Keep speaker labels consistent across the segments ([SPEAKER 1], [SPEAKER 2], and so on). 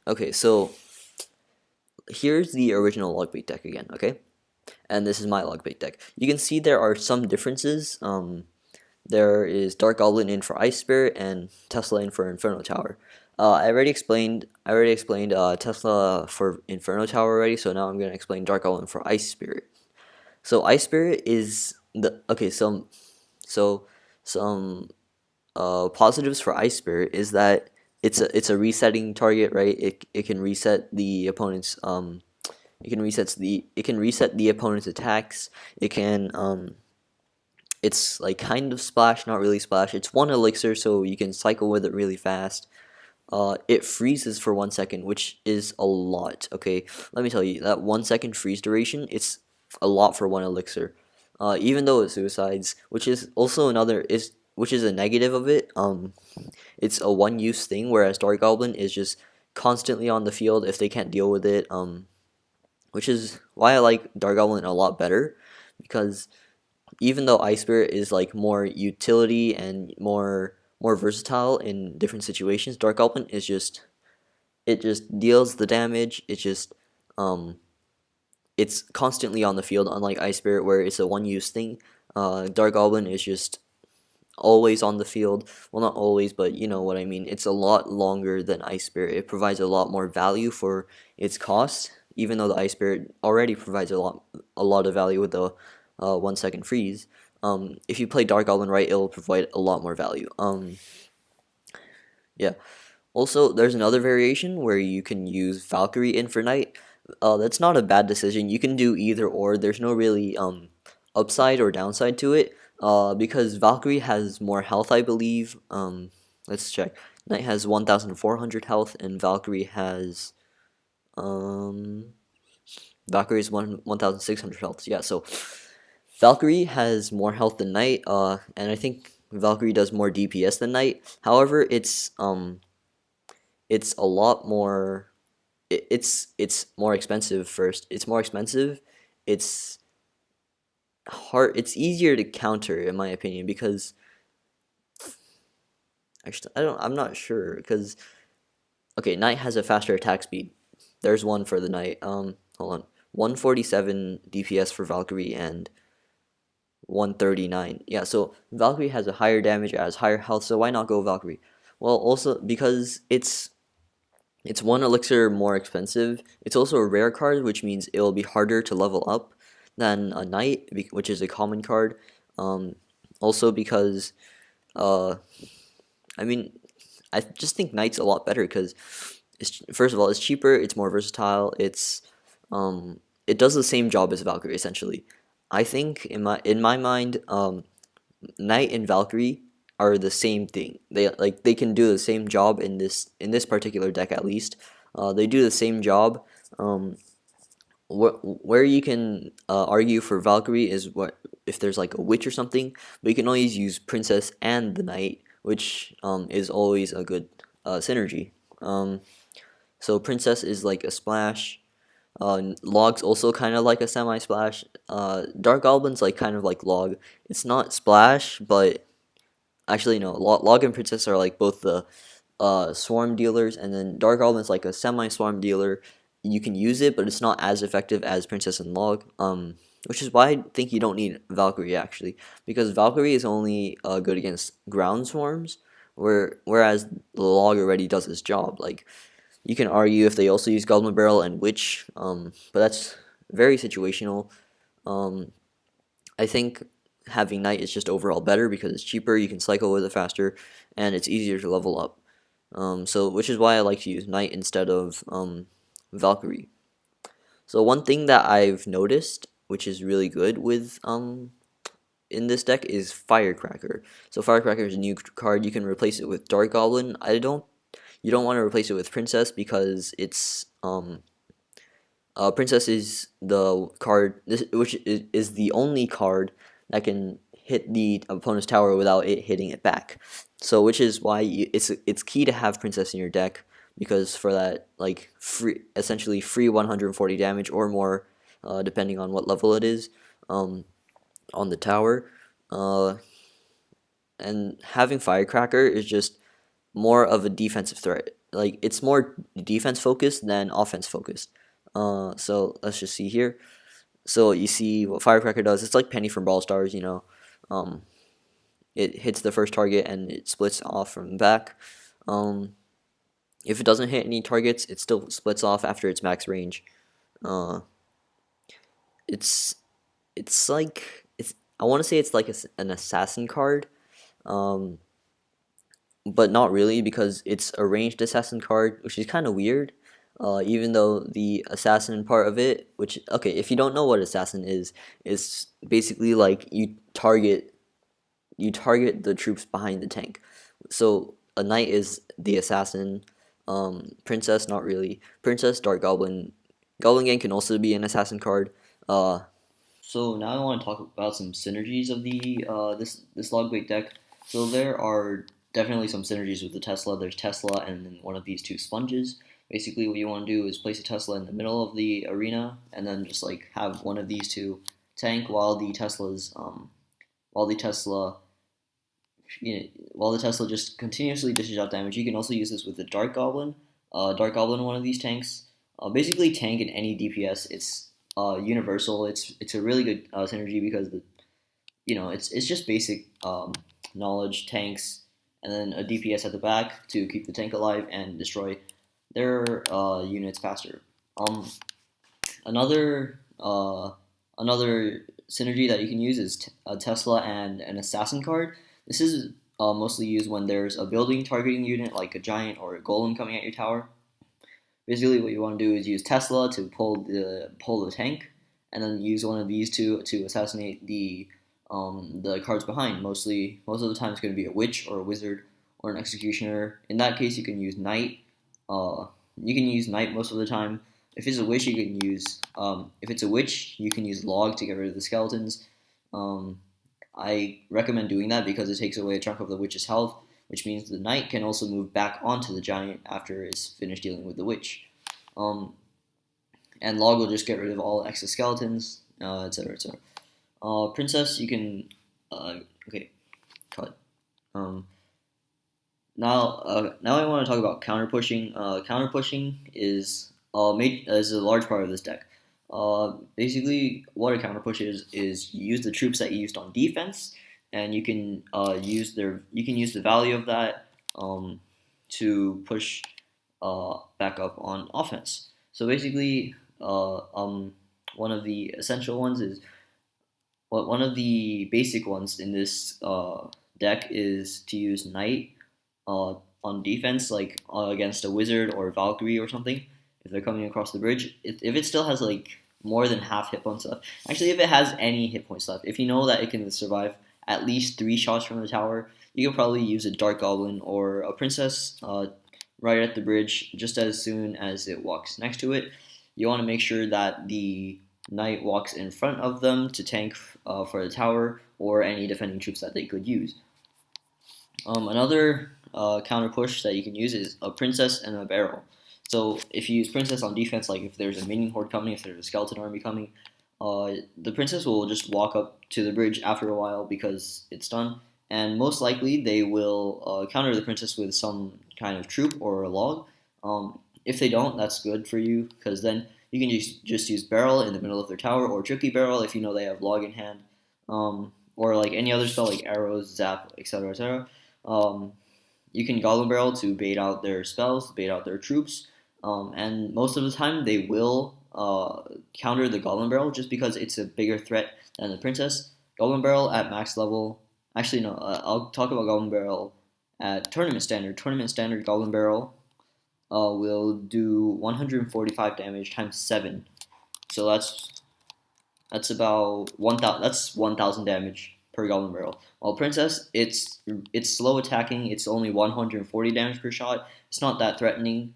[SPEAKER 1] Okay, so here's the original Logbait deck again, okay? And this is my Logbait deck. You can see there are some differences. There is Dark Goblin in for Ice Spirit and Tesla in for Inferno Tower. I already explained Tesla for Inferno Tower already, so now I'm gonna explain Dark Goblin for Ice Spirit. So Ice Spirit is the okay. Some positives for Ice Spirit is that it's a resetting target, right? It can reset the opponent's it can reset the opponent's attacks. It's like kind of splash, not really splash. It's one elixir, so you can cycle with it really fast. It freezes for 1 second, which is a lot. Okay, let me tell you that 1 second freeze duration. It's a lot for one elixir. Even though it suicides, which is also another is which is a negative of it. It's a one-use thing, whereas Dark Goblin is just constantly on the field if they can't deal with it. Which is why I like Dark Goblin a lot better, because even though Ice Spirit is like more utility and more versatile in different situations, Dark Goblin is just it just deals the damage. Um it's constantly on the field, unlike Ice Spirit where it's a one use thing. Dark Goblin is just always on the field. Well, not always, but you know what I mean. It's a lot longer than Ice Spirit. It provides a lot more value for its cost, even though the Ice Spirit already provides a lot of value with the 1 second freeze. If you play Dark Goblin right, it'll provide a lot more value. Yeah. Also, there's another variation where you can use Valkyrie Infernite. That's not a bad decision. You can do either or. There's no really upside or downside to it. Because Valkyrie has more health, I believe. Let's check. Knight has 1,400 health, and um Valkyrie is 1,600 health. Yeah, so Valkyrie has more health than Knight. And I think Valkyrie does more DPS than Knight. However, it's a lot more it's more expensive. First, it's more expensive. It's it's easier to counter in my opinion, because actually I'm not sure, because okay, Knight has a faster attack speed. There's one for the Knight. Hold on. 147 DPS for Valkyrie and 139. Yeah, so Valkyrie has a higher damage, it has higher health, so why not go Valkyrie? Well, also because it's one elixir more expensive. It's also a rare card, which means it will be harder to level up than a knight, which is a common card. Um, Also because, uh, I mean, I just think knight's a lot better because first of all, it's cheaper, it's more versatile, it does the same job as Valkyrie essentially. I think in my mind, Knight and Valkyrie are the same thing. They can do the same job in this particular deck at least. They do the same job. Um, where you can argue for Valkyrie is what if there's like a witch or something, but you can always use Princess and the Knight, which is always a good synergy. So Princess is like a splash. Log's also kind of like a semi splash. Dark Goblin's like kind of like Log. It's not splash, but actually, no. Log and Princess are like both the swarm dealers, and then Dark Goblin's like a semi-swarm dealer. You can use it, but it's not as effective as Princess and Log. Which is why I think you don't need Valkyrie actually, because Valkyrie is only good against ground swarms, whereas the Log already does its job. Like you can argue if they also use Goblin Barrel and Witch, but that's very situational. Um, I think having Knight is just overall better because it's cheaper, you can cycle with it faster, and it's easier to level up. So which is why I like to use Knight instead of Valkyrie. So one thing that I've noticed, which is really good with in this deck, is Firecracker. So Firecracker is a new card. You can replace it with Dark Goblin. You don't want to replace it with Princess because it's Princess is the card which is the only card that can hit the opponent's tower without it hitting it back. So which is why it's key to have Princess in your deck, because for that like essentially free 140 damage or more, depending on what level it is, um, on the tower. Uh, and having Firecracker is just more of a defensive threat. like it's more defense focused than offense focused. So let's just see here. So you see what Firecracker does. It's like Penny from Brawl Stars, you know. Um, it hits the first target and it splits off from back. Um, if it doesn't hit any targets, it still splits off after its max range. Uh, it's it's like it's I want to say it's like an assassin card, um, but not really because it's a ranged assassin card, which is kind of weird. Even though the assassin part of it, which okay, if you don't know what assassin is, it's basically like you target the troops behind the tank. So a knight is the assassin. Princess, not really. Princess, Dark Goblin. Goblin Gang can also be an assassin card. Uh, so now I want to talk about some synergies of the this Logweight deck. So there are definitely some synergies with the Tesla. There's Tesla and then one of these two sponges. Basically, what you want to do is place a Tesla in the middle of the arena, and then just like have one of these two tank while the Tesla while the Tesla just continuously dishes out damage. You can also use this with the Dark Goblin. Dark Goblin, one of these tanks. Basically, tank in any DPS. It's universal. It's a really good synergy because it's just basic knowledge tanks, and then a DPS at the back to keep the tank alive and destroy their units faster. Um, another synergy that you can use is a Tesla and an Assassin card. This is mostly used when there's a building targeting unit like a giant or a golem coming at your tower. Basically, what you want to do is use Tesla to pull the tank, and then use one of these two to assassinate the cards behind. Most of the time, it's going to be a witch or a wizard or an executioner. In that case, you can use knight. You can use knight most of the time. If it's a witch, you can use if it's a witch, you can use log to get rid of the skeletons. Um, I recommend doing that because it takes away a chunk of the witch's health, which means the knight can also move back onto the giant after it's finished dealing with the witch. Um, and log will just get rid of all exoskeletons, etc., etc. Princess, you can okay, cut. Um, now I want to talk about counter pushing. Counter pushing is a large part of this deck. Basically, what a counter push is you use the troops that you used on defense, and you can use the value of that to push back up on offense. So basically, one of the essential ones is one of the basic ones in this deck is to use knight on defense, like against a wizard or a Valkyrie or something. If they're coming across the bridge, if it still has like more than half hit points left, actually, if it has any hit points left, if you know that it can survive at least 3 shots from the tower, you can probably use a Dark Goblin or a Princess right at the bridge just as soon as it walks next to it. You want to make sure that the knight walks in front of them to tank for the tower or any defending troops that they could use. Another counter push that you can use is a princess and a barrel. So if you use princess on defense, like if there's a minion horde coming, if there's a skeleton army coming, the princess will just walk up to the bridge after a while because it's done, and most likely they will counter the princess with some kind of troop or a log. If they don't, that's good for you because then you can just use barrel in the middle of their tower or tricky barrel if you know they have log in hand, or like any other spell like arrows, zap, etc., etc. You can Goblin Barrel to bait out their spells, bait out their troops, and most of the time they will counter the Goblin Barrel just because it's a bigger threat than the Princess. Goblin Barrel at max level. Actually, no, I'll talk about Goblin Barrel at Tournament Standard. Tournament Standard Goblin Barrel will do 145 damage times 7. So that's about 1,000. That's 1,000 damage per Goblin Barrel. While Princess, it's slow attacking. It's only 140 damage per shot. It's not that threatening.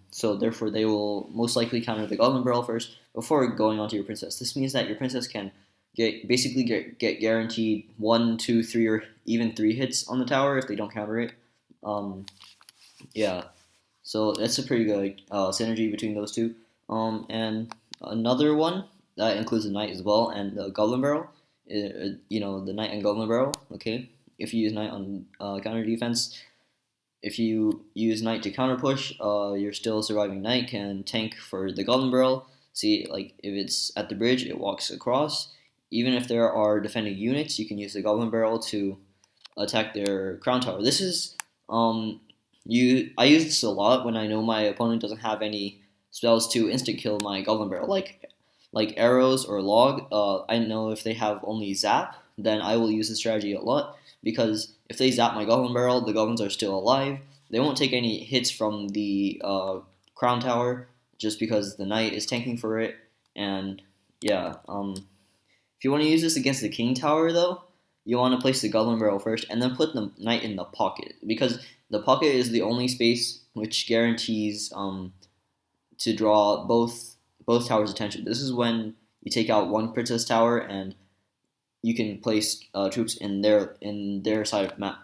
[SPEAKER 1] So therefore, they will most likely counter the Goblin Barrel first before going on to your Princess. This means that your Princess can get guaranteed 1, 2, 3, or even 3 hits on the tower if they don't counter it. Yeah. So that's a pretty good synergy between those two. And another one that includes the knight as well and the Goblin Barrel. The knight and Goblin Barrel. Okay, if you use knight on counter defense, if you use Knight to counter push, you're still surviving Knight can tank for the Goblin Barrel. See, like if it's at the bridge, it walks across. Even if there are defending units, you can use the Goblin Barrel to attack their crown tower. This is I use this a lot when I know my opponent doesn't have any spells to instant kill my Goblin Barrel, like arrows or log. I know if they have only zap, then I will use this strategy a lot because if they zap my Goblin Barrel, the goblins are still alive. They won't take any hits from the crown tower just because the knight is tanking for it. And yeah, if you want to use this against the king tower though, you want to place the Goblin Barrel first and then put the knight in the pocket because the pocket is the only space which guarantees to draw both towers' attention. This is when you take out one princess tower and you can place troops in their side of the map.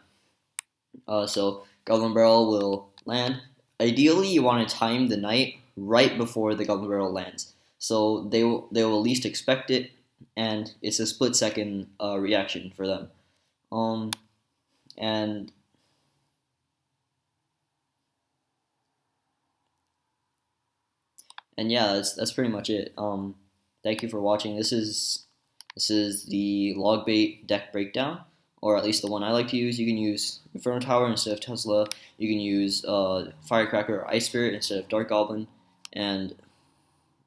[SPEAKER 1] So Goblin Barrel will land. Ideally, you want to time the knight right before the Goblin Barrel lands, so they will least expect it, and it's a split-second reaction for them. Um, and and yeah, that's pretty much it. Thank you for watching. This is the log bait deck breakdown, or at least the one I like to use. You can use Inferno Tower instead of Tesla. You can use Firecracker or Ice Spirit instead of Dark Goblin, and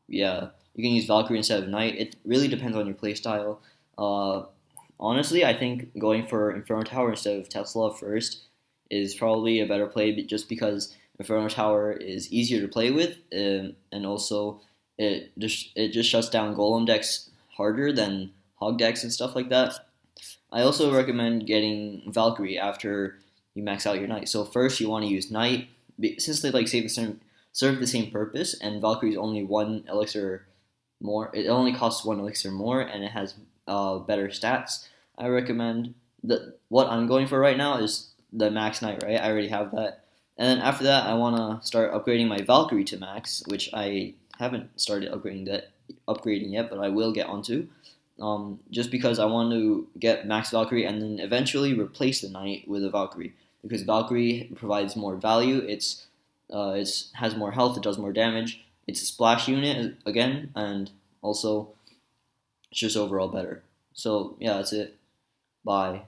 [SPEAKER 1] yeah, you can use Valkyrie instead of Knight. It really depends on your playstyle. Uh, Honestly, I think going for Inferno Tower instead of Tesla first is probably a better play, just because Inferno Tower is easier to play with, and also it just shuts down Golem decks harder than Hog decks and stuff like that. I also recommend getting Valkyrie after you max out your Knight. So first you want to use Knight, since they like serve the same purpose, and Valkyrie is only one elixir more. It only costs one elixir more, and it has better stats. I recommend that what I'm going for right now is the max Knight. Right, I already have that, and then after that, I want to start upgrading my Valkyrie to max, which I haven't started upgrading yet, but I will get onto. Just because I want to get max Valkyrie and then eventually replace the Knight with a Valkyrie, because Valkyrie provides more value. It has more health. It does more damage. It's a splash unit again, and also it's just overall better. So yeah, that's it. Bye.